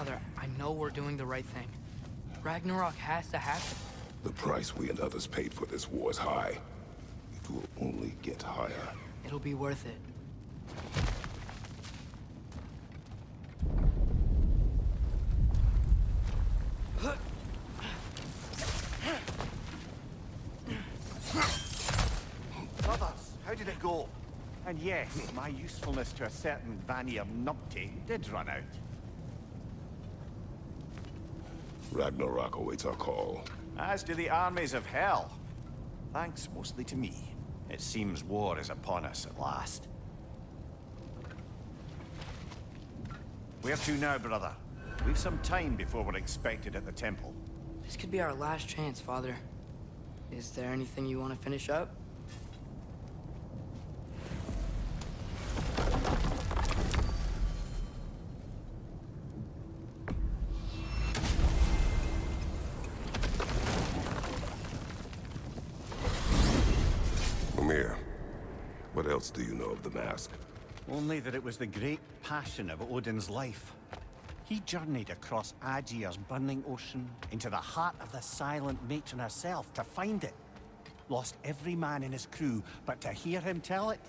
Father, I know we're doing the right thing. Ragnarok has to happen. The price we and others paid for this war is high. It will only get higher. It'll be worth it. Brothers, how did it go? And yes, my usefulness to a certain Vanir numpty did run out. Ragnarok awaits our call. As do the armies of hell. Thanks mostly to me. It seems war is upon us at last. Where to now, brother? We've some time before we're expected at the temple. This could be our last chance, Father. Is there anything you want to finish up? What else do you know of the mask? Only that it was the great passion of Odin's life. He journeyed across Aegir's burning ocean into the heart of the silent matron herself to find it. Lost every man in his crew, but to hear him tell it,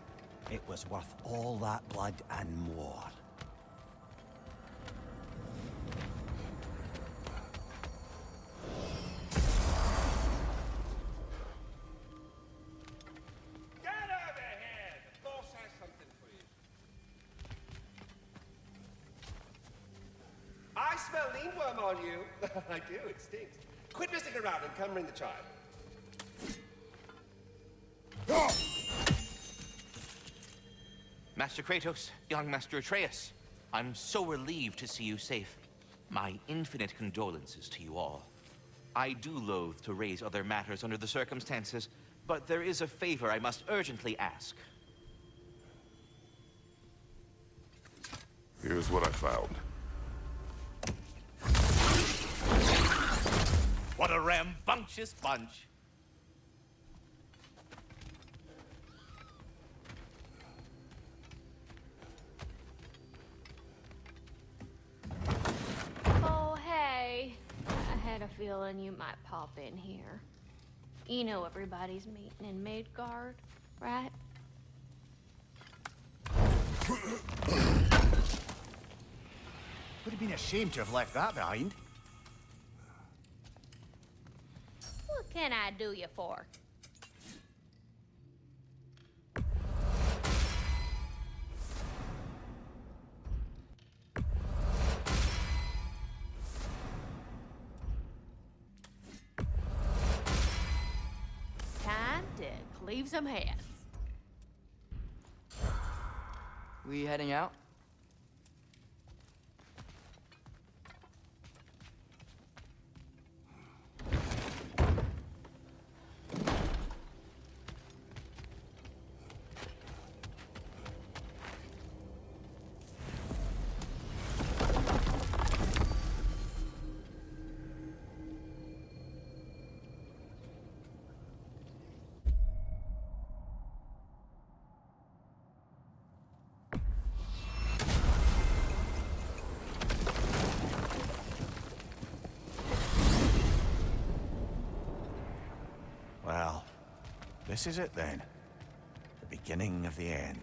it was worth all that blood and more. I smell leanworm on you. I do, it stinks. Quit messing around and come ring the chime. Master Kratos, young Master Atreus, I'm so relieved to see you safe. My infinite condolences to you all. I do loathe to raise other matters under the circumstances, but there is a favor I must urgently ask. Here's what I found. What a rambunctious bunch! Oh, hey. I had a feeling you might pop in here. You know everybody's meeting in Midgard, right? Would have been a shame to have left that behind. What can I do you for? Time to cleave some heads. We heading out? Well, this is it then. The beginning of the end.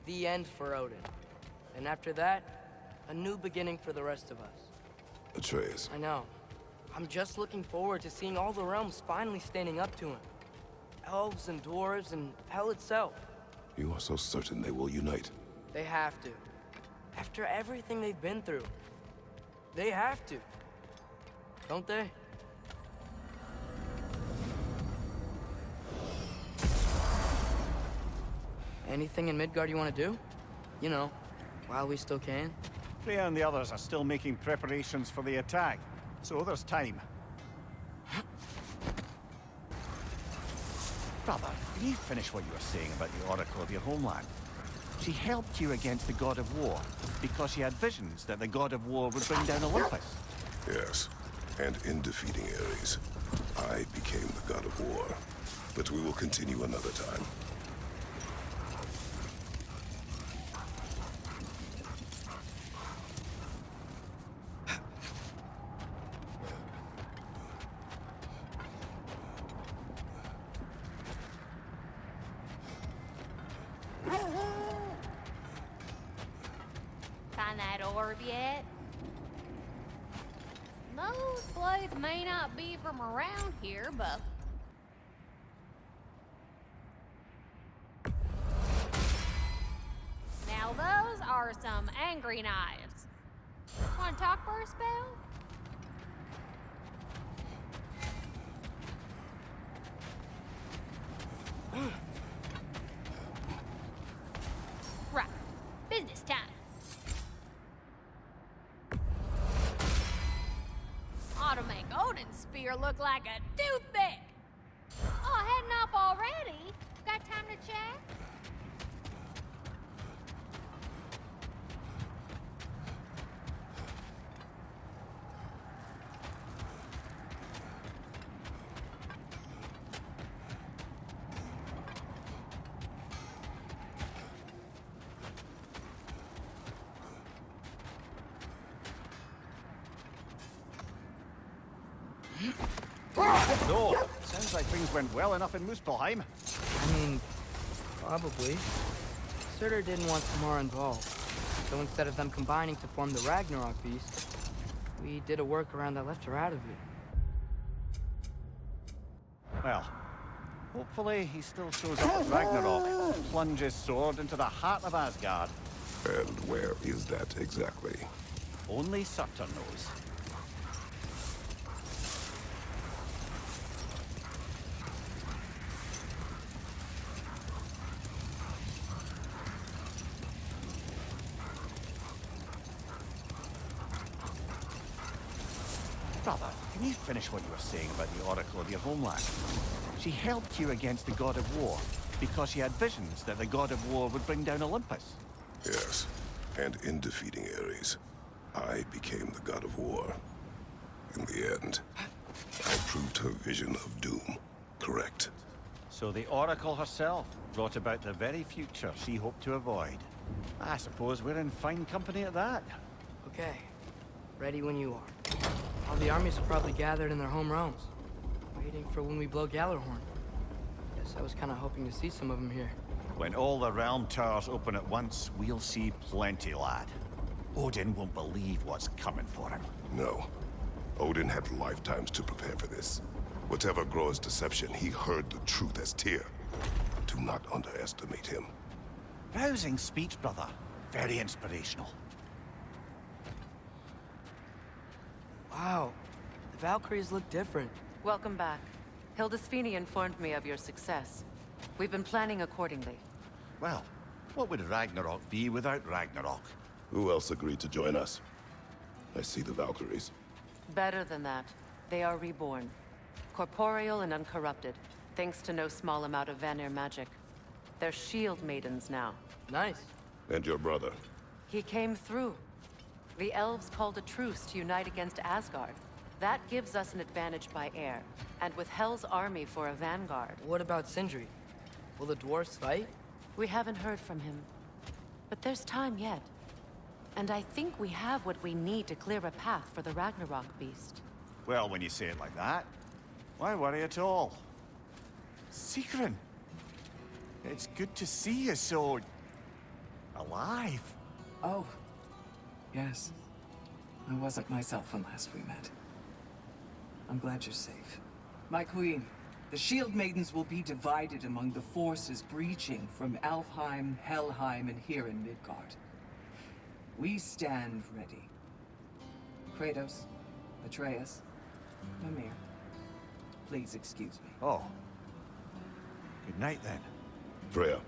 The end for Odin. And after that, a new beginning for the rest of us. Atreus. I know. I'm just looking forward to seeing all the realms finally standing up to him. Elves and dwarves and hell itself. You are so certain they will unite. They have to. After everything they've been through. They have to. Don't they? Anything in Midgard you want to do? You know, while we still can. Freya and the others are still making preparations for the attack, so there's time. Brother, can you finish what you were saying about the Oracle of your homeland? She helped you against the God of War because she had visions that the God of War would bring down Olympus. Yes, and in defeating Ares, I became the god of war. But we will continue another time. orb yet. Those blades may not be from around here, but... Now those are some angry knives. Want to talk for a spell? Right. Business time. Ought to make Odin's spear look like a toothpick. Oh, heading up already? Got time to chat? So, sounds like things went well enough in Muspelheim. I mean, probably. Surtur didn't want Samara involved. So instead of them combining to form the Ragnarok beast, we did a workaround that left her out of it. Well, hopefully he still shows up at Ragnarok, plunge his sword into the heart of Asgard. And where is that exactly? Only Surtur knows. Brother, can you finish what you were saying about the Oracle of your homeland? She helped you against the God of War because she had visions that the God of War would bring down Olympus. Yes, and in defeating Ares, I became the God of War. In the end, I proved her vision of doom correct. So the Oracle herself brought about the very future she hoped to avoid. I suppose we're in fine company at that. Okay. Ready when you are. All the armies are probably gathered in their home realms, waiting for when we blow Gallarhorn. Guess I was kind of hoping to see some of them here. When all the realm towers open at once, we'll see plenty, lad. Odin won't believe what's coming for him. No. Odin had lifetimes to prepare for this. Whatever Groa's deception, he heard the truth as Tyr. Do not underestimate him. Rousing speech, brother. Very inspirational. Wow. The Valkyries look different. Welcome back. Hildisvini informed me of your success. We've been planning accordingly. Well, what would Ragnarok be without Ragnarok? Who else agreed to join us? I see the Valkyries. Better than that. They are reborn. Corporeal and uncorrupted, thanks to no small amount of Vanir magic. They're shield maidens now. Nice. And your brother? He came through. The elves called a truce to unite against Asgard. That gives us an advantage by air, and with Hell's army for a vanguard. What about Sindri? Will the dwarves fight? We haven't heard from him. But there's time yet. And I think we have what we need to clear a path for the Ragnarok beast. Well, when you say it like that, why worry at all? Sigrun! It's good to see you so... alive. Oh. Yes. I wasn't myself when last we met. I'm glad you're safe. My queen, the Shield Maidens will be divided among the forces breaching from Alfheim, Helheim, and here in Midgard. We stand ready. Kratos, Atreus, Mimir, please excuse me. Oh. Good night, then. Freya,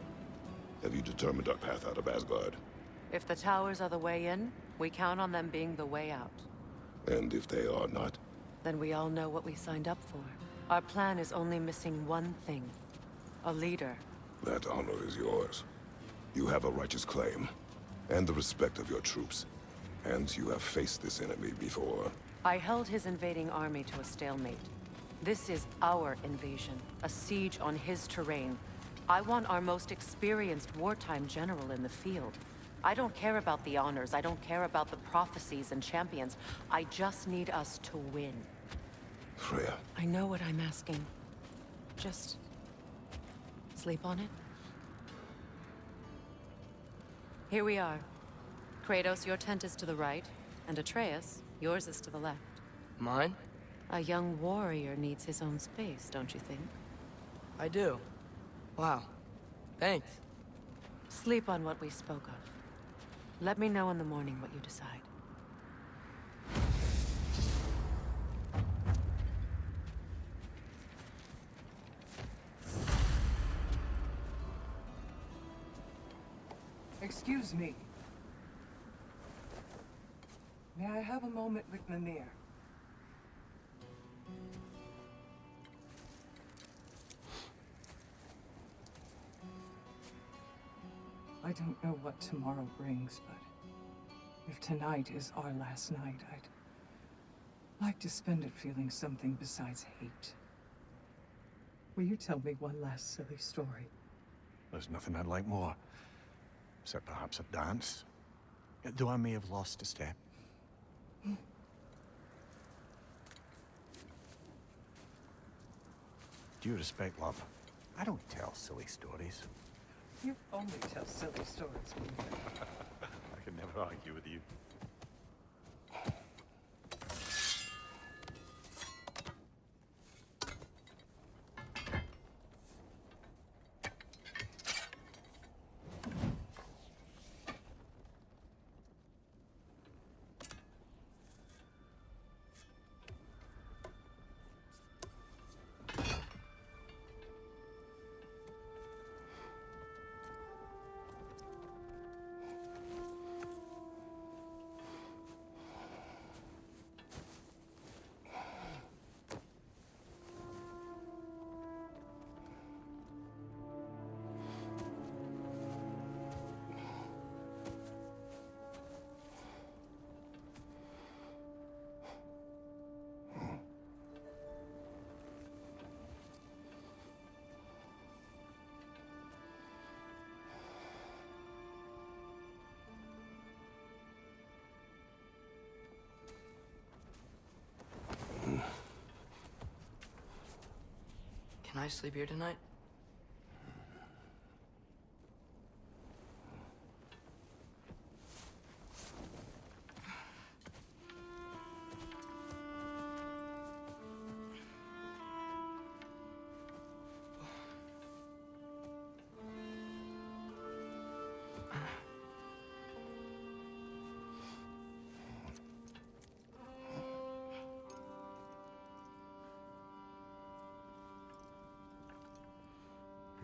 have you determined our path out of Asgard? If the towers are the way in, we count on them being the way out. And if they are not? Then we all know what we signed up for. Our plan is only missing one thing. A leader. That honor is yours. You have a righteous claim, and the respect of your troops. And you have faced this enemy before. I held his invading army to a stalemate. This is our invasion, a siege on his terrain. I want our most experienced wartime general in the field. I don't care about the honors, I don't care about the prophecies and champions. I just need us to win. Freya. I know what I'm asking. Just... sleep on it. Here we are. Kratos, your tent is to the right, and Atreus, yours is to the left. Mine? A young warrior needs his own space, don't you think? I do. Wow. Thanks. Sleep on what we spoke of. Let me know in the morning what you decide. Excuse me. May I have a moment with Mimir? I don't know what tomorrow brings, but if tonight is our last night, I'd like to spend it feeling something besides hate. Will you tell me one last silly story? There's nothing I'd like more. Except perhaps a dance. Though I may have lost a step. Due respect, love, I don't tell silly stories. You only tell silly stories, Mimir. I can never argue with you. Can I sleep here tonight?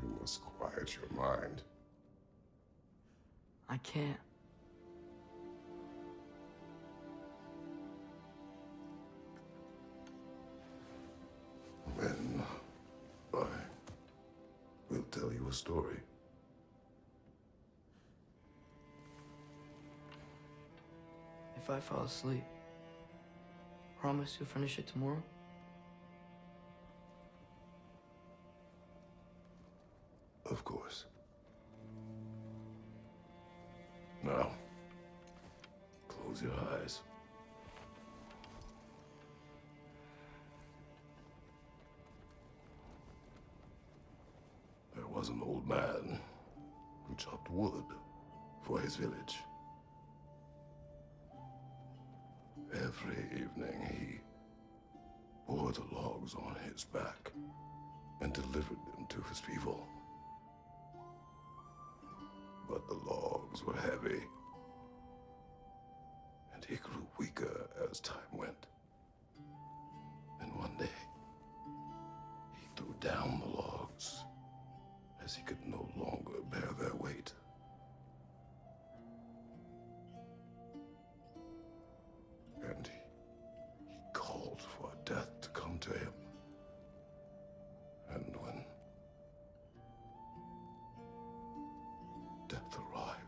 You must quiet your mind. I can't. Then I will tell you a story. If I fall asleep, promise you'll finish it tomorrow? Of course. Now, close your eyes. There was an old man who chopped wood for his village. Every evening he bore the logs on his back and delivered them to his people. But the logs were heavy, and he grew weaker as time went. And one day, he threw down the logs as he could no longer bear their weight. And he called for death to come to him. And when death arrived,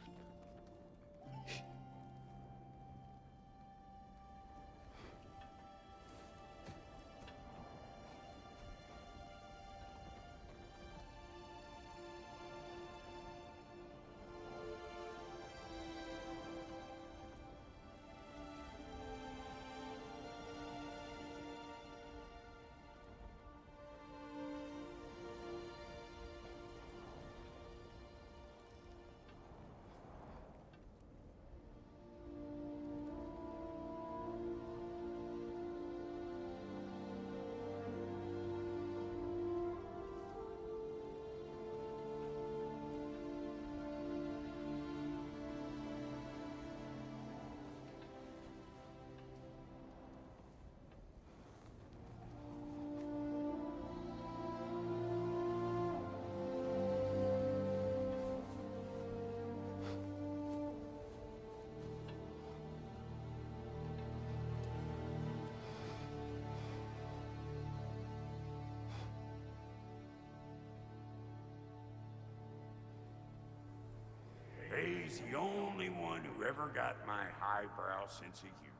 Faye's the only one who ever got my highbrow sense of humor.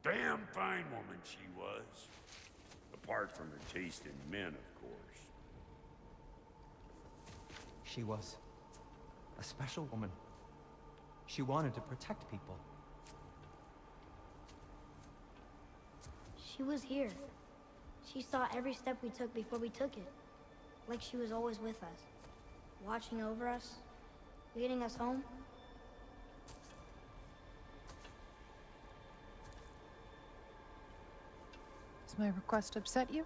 Damn fine woman she was. Apart from her taste in men, of course. She was a special woman. She wanted to protect people. She was here. She saw every step we took before we took it. Like she was always with us. Watching over us. Leading us home. Does my request upset you?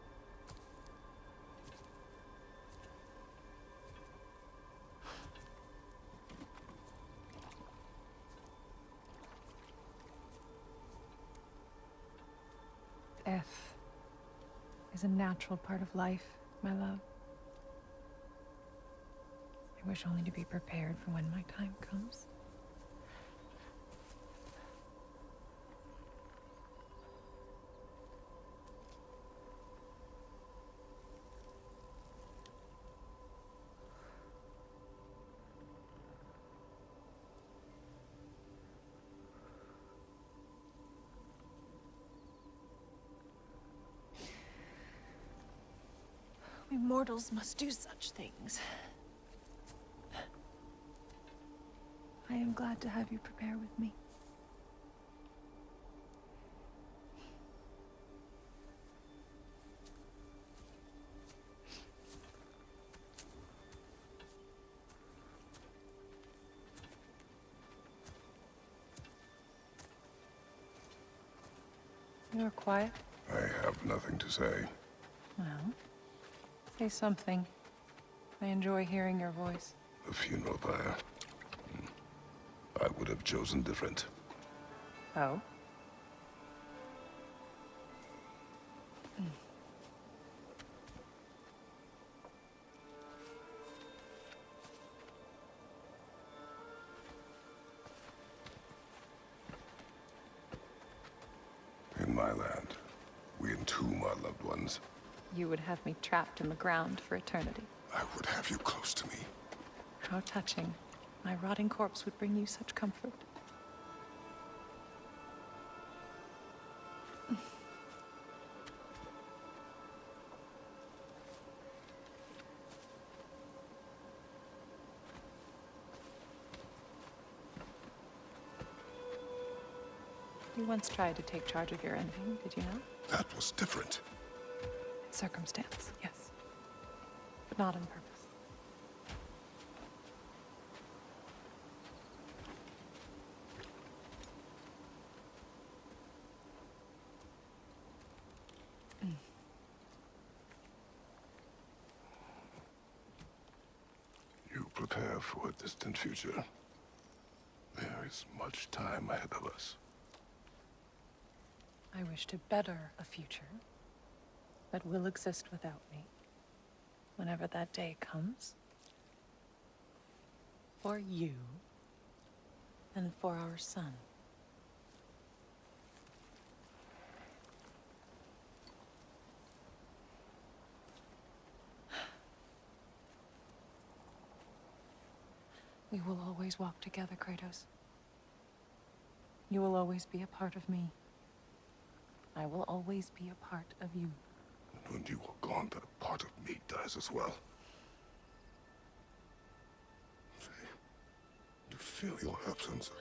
Death is a natural part of life, my love. I wish only to be prepared for when my time comes. We mortals must do such things. I am glad to have you prepare with me. You are quiet. I have nothing to say. Well, say something. I enjoy hearing your voice. The funeral pyre. I would have chosen different. Oh? In my land, we entomb our loved ones. You would have me trapped in the ground for eternity. I would have you close to me. How touching. My rotting corpse would bring you such comfort. You once tried to take charge of your ending, did you know? That was different. Circumstance, yes. But not on purpose. You prepare for a distant future. There is much time ahead of us. I wish to better a future that will exist without me, whenever that day comes. For you, and for our son. We will always walk together, Kratos. You will always be a part of me. I will always be a part of you. And when you are gone, that part of me dies as well. Faye, you feel your absence.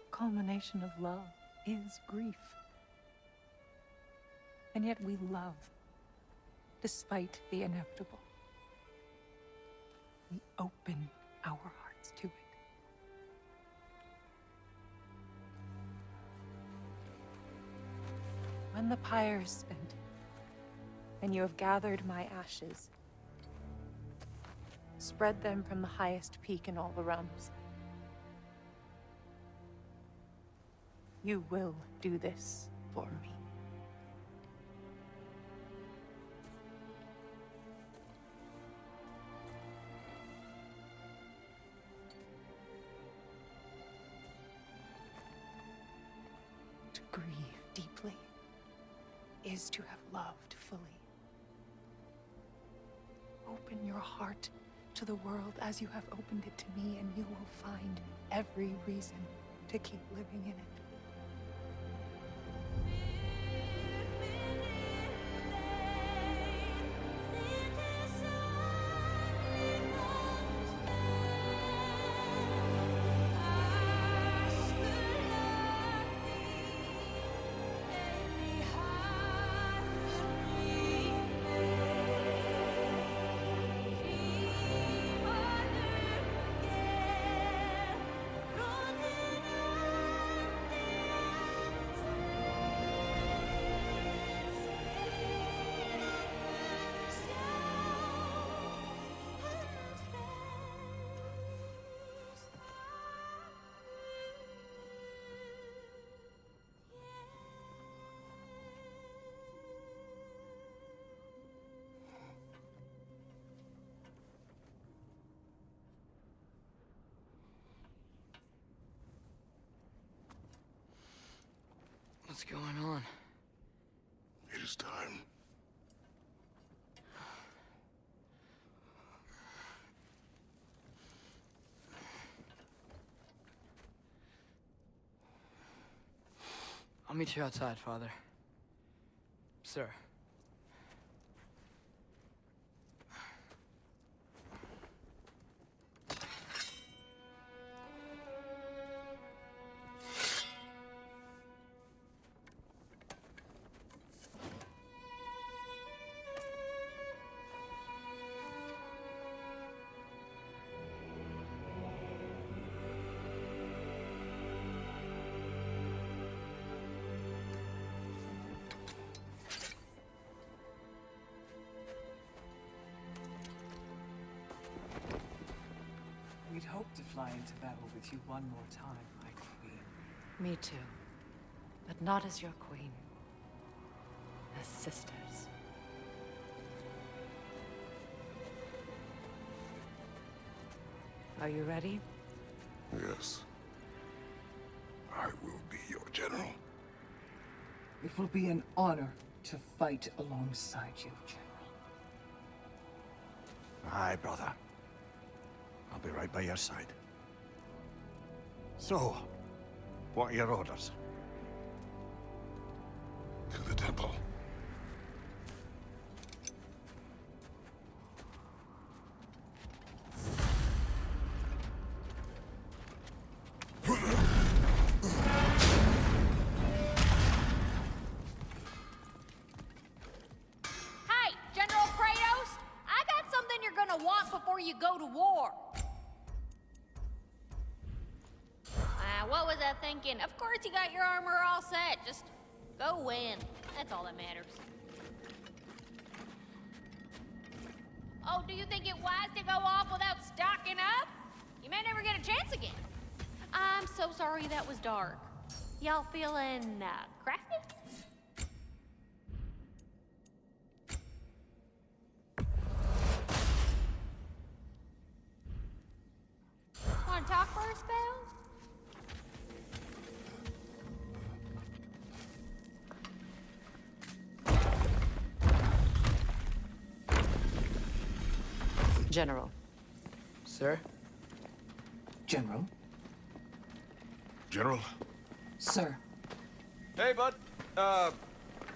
Culmination of love is grief. And yet we love, despite the inevitable. We open our hearts to it. When the pyre is spent, and you have gathered my ashes, spread them from the highest peak in all the realms. You will do this for me. To grieve deeply is to have loved fully. Open your heart to the world as you have opened it to me, and you will find every reason to keep living in it. What's going on? It is time. I'll meet you outside, Father. Sir. We'd hoped to fly into battle with you one more time, my queen. Me too. But not as your queen. As sisters. Are you ready? Yes. I will be your general. It will be an honor to fight alongside you, General. Aye, brother. I'll be right by your side. So, what are your orders? To the temple. Hey, General Kratos! I got something you're gonna want before you go to war. What was I thinking? Of course you got your armor all set. Just go win. That's all that matters. Oh, do you think it wise to go off without stocking up? You may never get a chance again. I'm so sorry that was dark. Y'all feeling, crafty? Wanna talk for a spell? General. Sir? General? General? Sir. Hey, bud.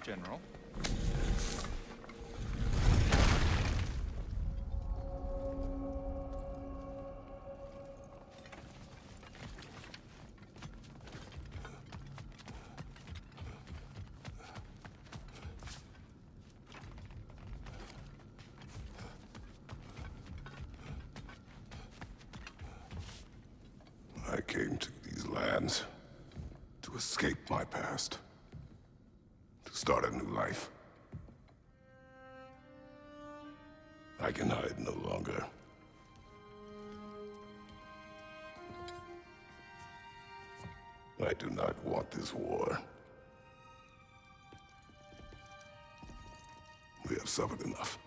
General. I came to these lands to escape my past, to start a new life. I can hide no longer. I do not want this war. We have suffered enough.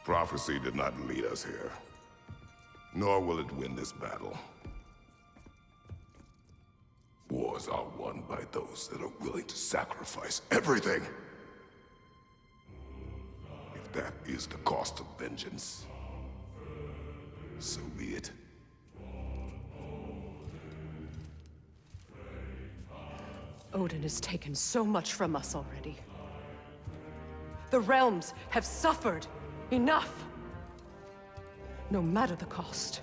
Prophecy did not lead us here, nor will it win this battle. Wars are won by those that are willing to sacrifice everything. If If that is the cost of vengeance, so be it. Odin has taken so much from us already. The realms have suffered enough. No matter the cost.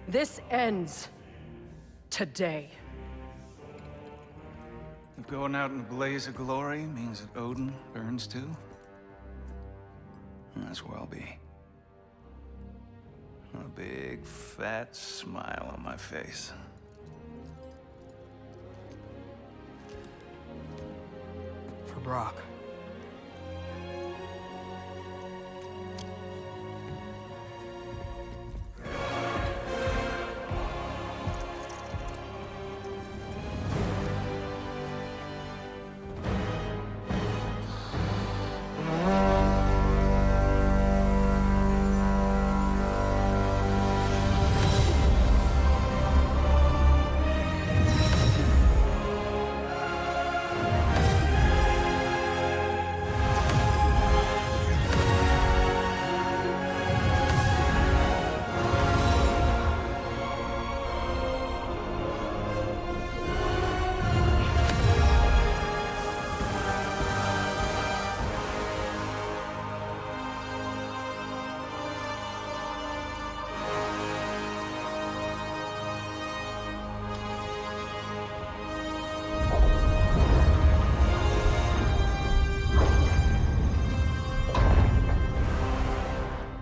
This ends today. If going out in a blaze of glory means that Odin burns too, that's where I'll be. A big, fat smile on my face. For Brock.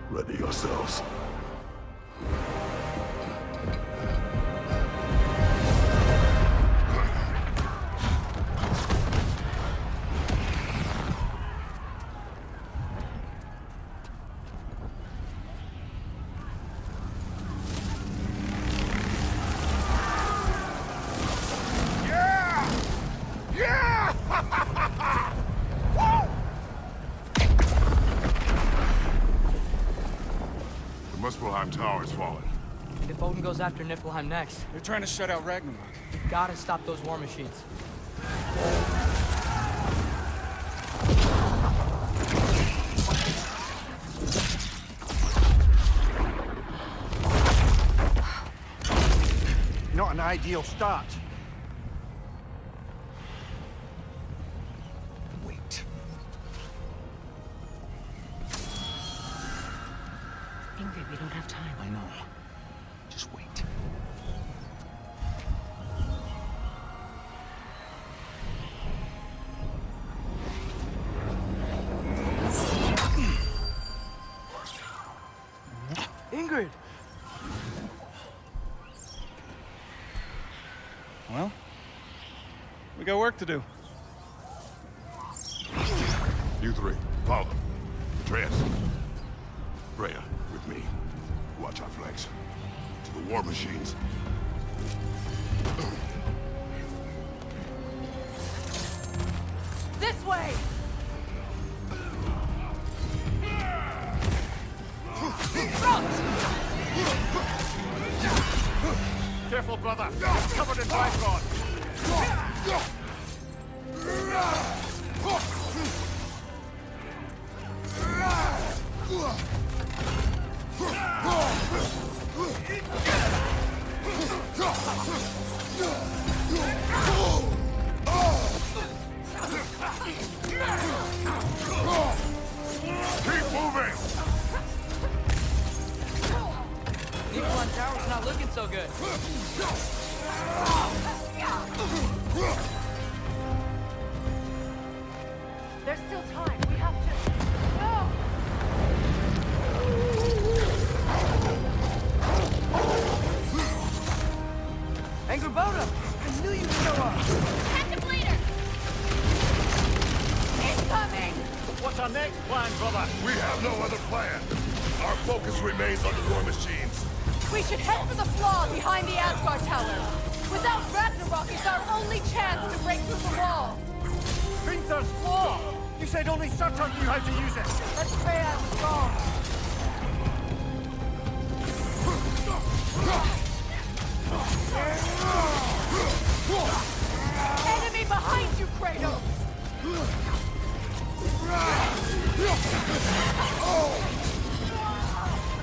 Ready yourselves. Muspelheim Tower's fallen. If Odin goes after Niflheim next, They're trying to shut out Ragnarok. we gotta stop those war machines. Not an ideal start. Wait. Ingrid, we don't have time. I know. Just wait. Ingrid! Well, we got work to do. You three, follow. Atreus. Freya, with me. Watch our flanks. To the war machines. This way! Careful, brother. You're covered in Bifrost. Keep moving! Niflheim Tower's not looking so good. There's still time. We have to... No! Angrboda! I knew you'd show up! Active leader! Incoming! What's our next plan, brother? We have no other plan. Our focus remains on the war machines. We should head for the flaw behind the Asgard Tower. Without Ragnarok, it's our only chance to break through the wall. Hrinthur's flaw! You said only Surtur knew how to use it! Let's pray I was wrong. Enemy behind you, Kratos!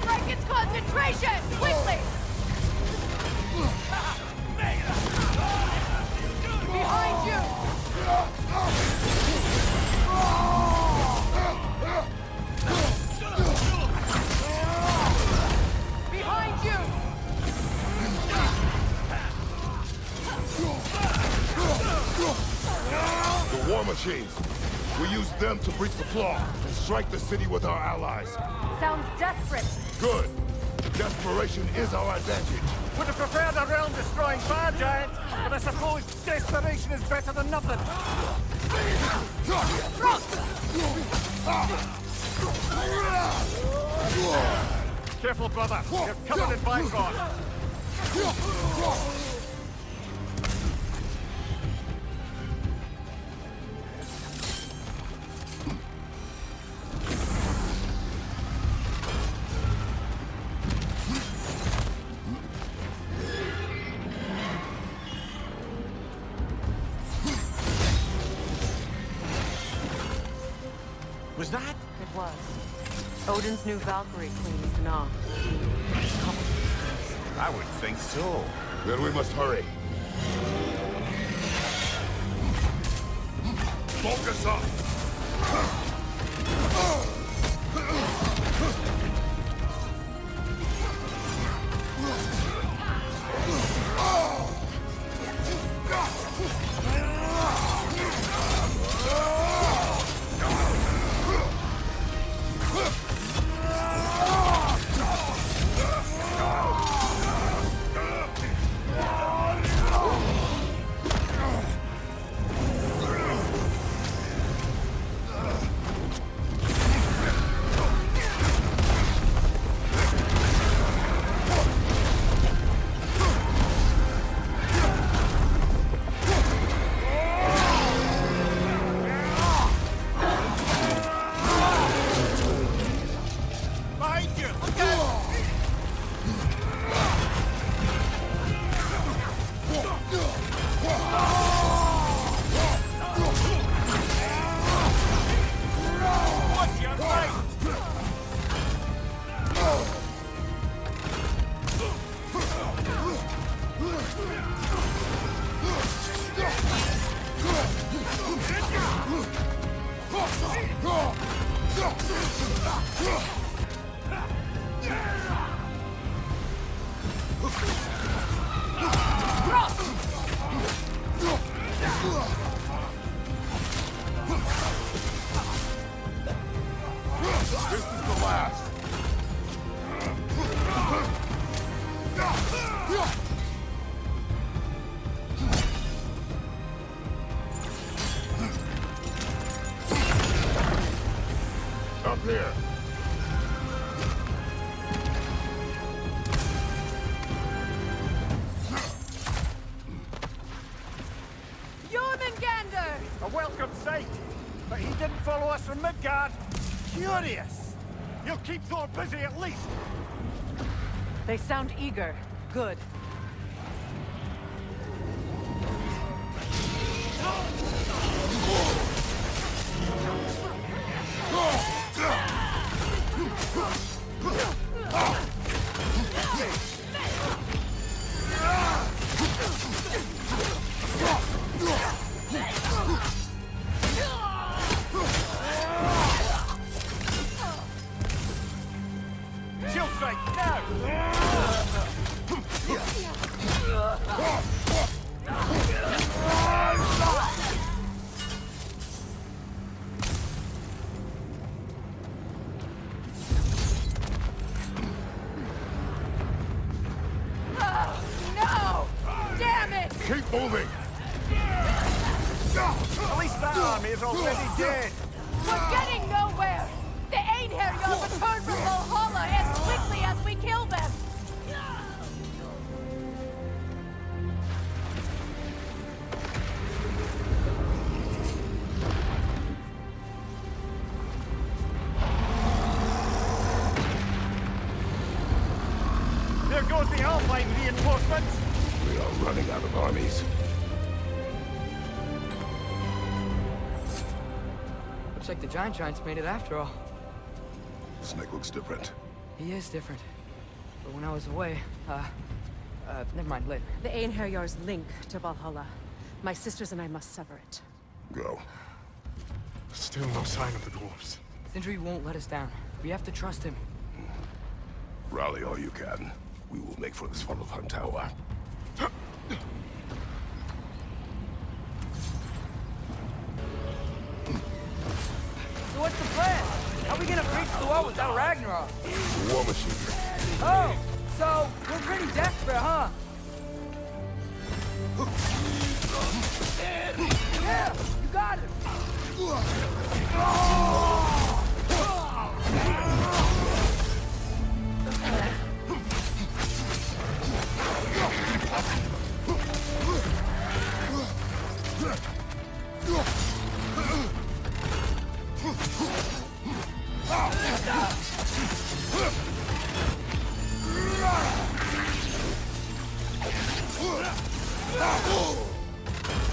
Break its concentration! Quickly! Behind you! Behind you! The war machines. We use them to breach the flaw and strike the city with our allies. Sounds desperate. Good. Desperation is our advantage. Would have preferred a realm-destroying fire giant, but I suppose desperation is better than nothing. Careful, brother. You're covered in bifrost. Was that? It was. Odin's new Valkyrie queen is Gna. I would think so. Then we must hurry. Focus up! Here. Jormungandr! A welcome sight, but he didn't follow us from Midgard. Curious. You'll keep Thor busy at least. They sound eager. Good. Shield strike now! No! Damn it! Keep moving! At least that army is already dead! We're getting nowhere! The Aesir will return from Valhalla as quickly as we kill them! There goes the Alpine reinforcements! We are running out of armies. Looks like the Giants made it after all. Snake looks different. He is different. But when I was away, never mind, later. The Einherjar's link to Valhalla. My sisters and I must sever it. Go. Still no sign of the dwarves. Sindri won't let us down. We have to trust him. Rally all you can. We will make for this funnel hunt tower. So what's the plan? How are we gonna breach the wall without Ragnarok? War machine. Oh, so we're pretty desperate, huh? Yeah, you got it.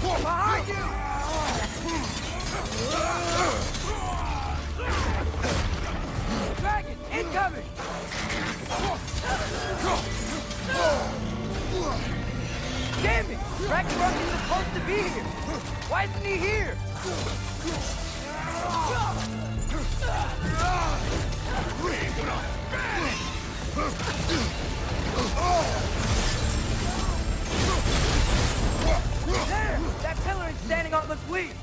Behind you! Dragon, incoming! Damn it! Ragnarok is supposed to be here! Why isn't he here? There! That pillar is standing on its weak!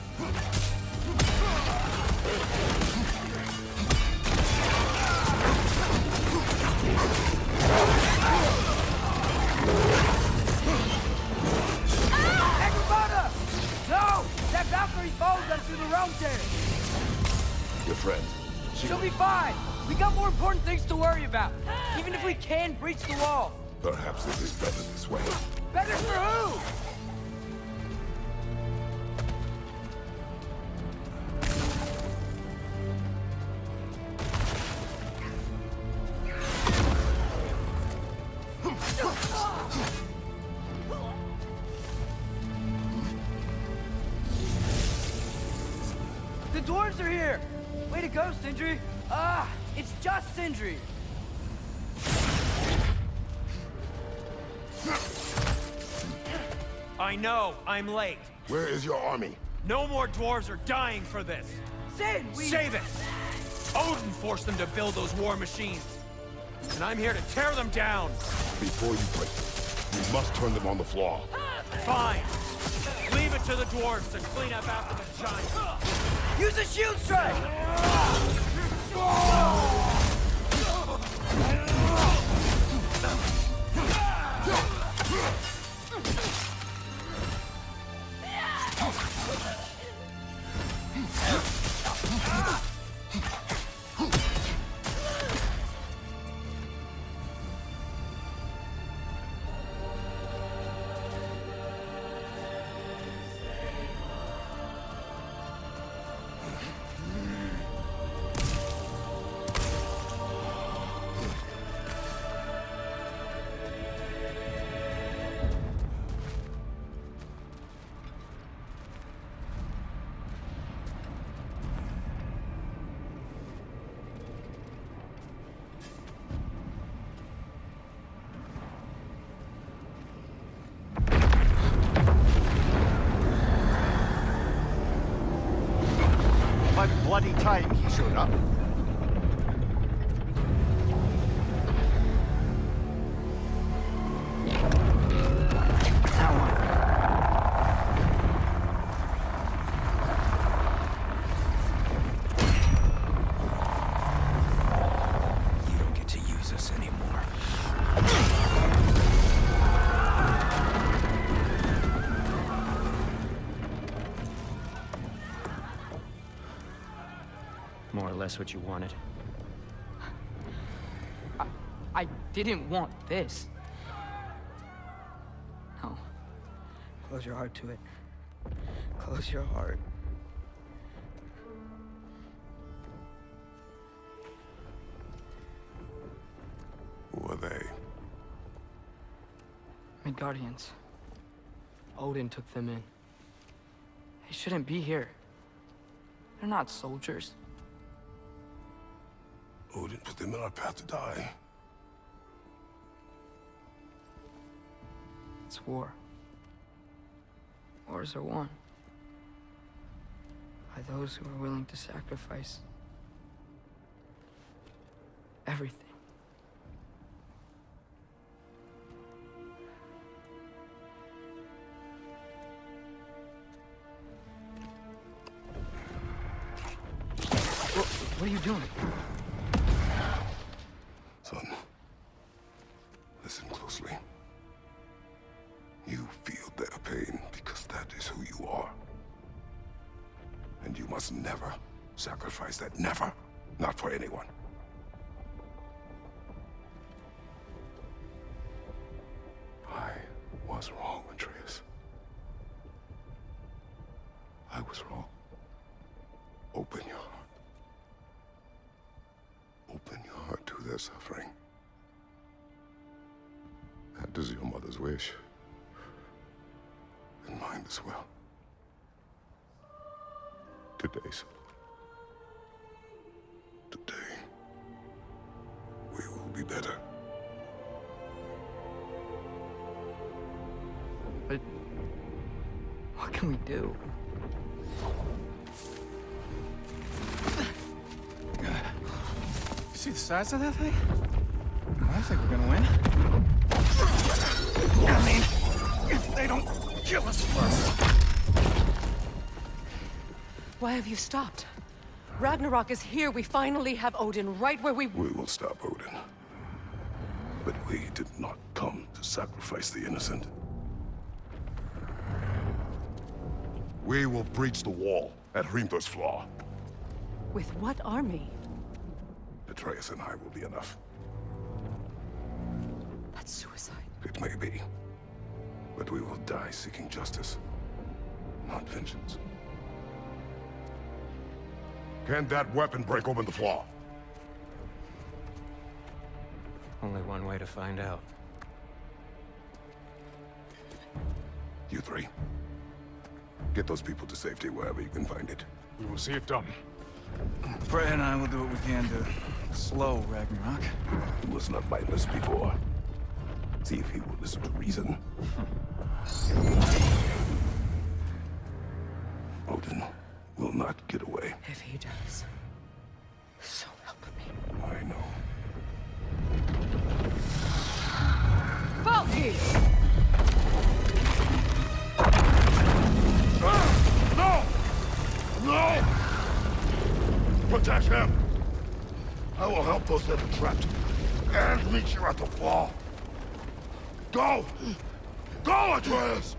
Agrabata! No! That Valkyrie follows us through the realm there! Your friend. She'll be fine! We got more important things to worry about! Even if we can breach the wall! Perhaps it is better this way. Better for who? The dwarves are here! Way to go, Sindri! Ah, it's just Sindri! I know, I'm late. Where is your army? No more dwarves are dying for this. Sin, Save it! Odin forced them to build those war machines. And I'm here to tear them down. Before you break them, you must turn them on the floor. Fine. Leave it to the dwarves to clean up after the giants. Use a shield strike! Bloody time he showed up. You don't get to use us anymore. More or less what you wanted. I didn't want this. No. Close your heart to it. Close your heart. Who are they? Midgardians. Odin took them in. They shouldn't be here. They're not soldiers. Odin put them in our path to die. It's war. Wars are won by those who are willing to sacrifice everything. What are you doing? Son, listen closely. You feel their pain because that is who you are. And you must never sacrifice that. Never. Not for anyone. I was wrong, Atreus. I was wrong. Open your heart. Open your heart to their suffering. That is your mother's wish. And mine as well. Today's. Today, we will be better. But what can we do? See the size of that thing? I think we're gonna win. I mean, if they don't kill us first. Why have you stopped? Ragnarok is here. We finally have Odin right where we... We will stop Odin. But we did not come to sacrifice the innocent. We will breach the wall at Hrimthor's Flaw. With what army? Atreus and I will be enough. That's suicide. It may be. But we will die seeking justice, not vengeance. Can that weapon break open the flaw? Only one way to find out. You three. Get those people to safety wherever you can find it. We will see it done. Freya and I will do what we can to slow Ragnarok. He was not mindless before. See if he will listen to reason. Odin will not get away. If he does, so help me. I know. Valky! No! No! Protect him! I will help those that are trapped. And meet you at the wall. Go! Go, Atreus!